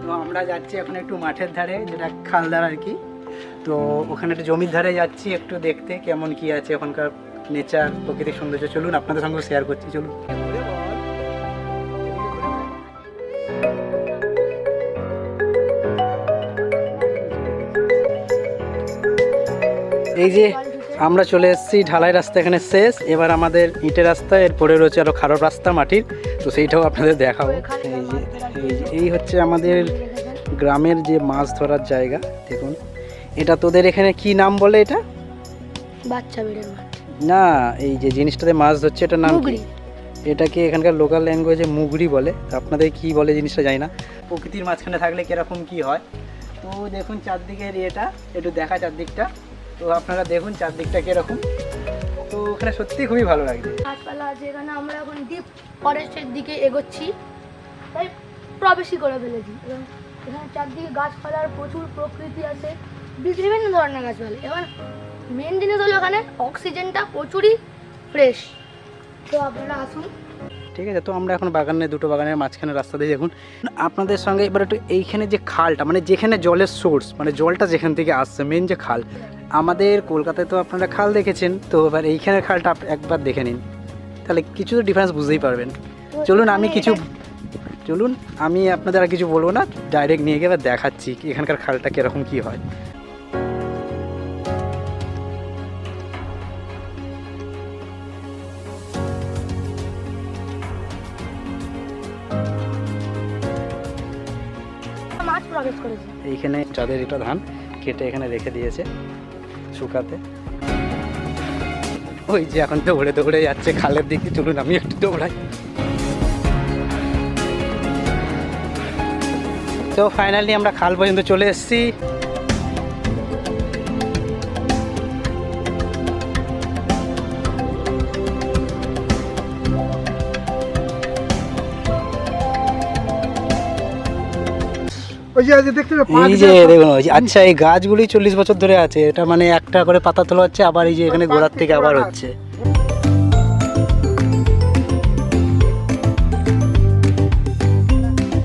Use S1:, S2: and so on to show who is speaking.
S1: তো আমরা যাচ্ছি এখন একটু মাঠের ধারে, যেটা খালধার আর কি। তো ওখানে একটু জমির ধারে যাচ্ছি একটু দেখতে কেমন কি আছে ওখানকার নেচার, প্রকৃতিক সৌন্দর্য। চলুন আপনাদের সঙ্গে শেয়ার করছি, চলুন। এই যে আমরা চলে এসেছি ঢালাই রাস্তা, এখানে শেষ। এবার আমাদের ইটের রাস্তা, এরপরে রয়েছে আরো খারাপ রাস্তা মাটির, তো সেইটাও আপনাদের দেখাবো। এই হচ্ছে আমাদের গ্রামের যে মাছ ধরার জায়গা। দেখুন, এটা তোদের এখানে কি নাম বলে? এটা
S2: বাচ্চা বেড়ের মাঠ
S1: না, এই যে জিনিসটাতে মাছ ধরছে এটার নাম কি? এটাকে এখানকার লোকাল ল্যাঙ্গুয়েজে মুগরি বলে, আপনাদের কি বলে জিনিসটা জানি না। প্রকৃতির মাঝখানে থাকলে কিরকম কি হয়। তো দেখুন চারদিকের এটা একটু দেখা, চারদিকটা তো আপনারা দেখুন চারদিকটা কিরকম। তো ওখানে সত্যি খুবই ভালো লাগছে।
S2: গাছপালা আছে এখানে। আমরা এখন ডিপ ফরেস্টের দিকে এগোচ্ছি, তাই প্রবেশই করে ফেলেছি। এবং এখানে চারদিকে গাছপালার প্রচুর প্রকৃতি আছে, বিভিন্ন ধরনের গাছপালা। এবার মেন জিনিস হলো এখানে অক্সিজেনটা প্রচুরই ফ্রেশ। তো আপনারা আসুন।
S1: ঠিক আছে, তো আমরা এখন বাগানে, দুটো বাগানের মাঝখানে রাস্তা দিয়ে দেখুন আপনাদের সঙ্গে এবার একটু এইখানে যে খালটা, মানে যেখানে জলের সোর্স, মানে জলটা যেখান থেকে আসছে, মেন যে খাল। আমাদের কলকাতায় তো আপনারা খাল দেখেছেন, তো এবার এইখানের খালটা একবার দেখে নিন, তাহলে কিছু তো ডিফারেন্স বুঝতেই পারবেন। চলুন আমি আপনাদের আর কিছু বলবো না, ডাইরেক্ট নিয়ে গিয়ে এবার দেখাচ্ছি এখানকার খালটা কীরকম কী হয়।
S2: মাছ প্রবেশ করেছে
S1: এইখানে যাদের এটা ধান কেটে এখানে রেখে দিয়েছে শুকাতে। ওই যে এখন দৌড়ে দৌড়ে যাচ্ছে খালের দিকে, চলুন আমি একটু দৌড়াই। তো ফাইনালি আমরা খাল পর্যন্ত চলে এসেছি। এই যে দেখুন, আচ্ছা এই গাছগুলি 40 বছর ধরে আছে, এটা মানে একটা করে পাতা তোলা হচ্ছে, আবার এই যে এখানে গোড়ার থেকে আবার হচ্ছে।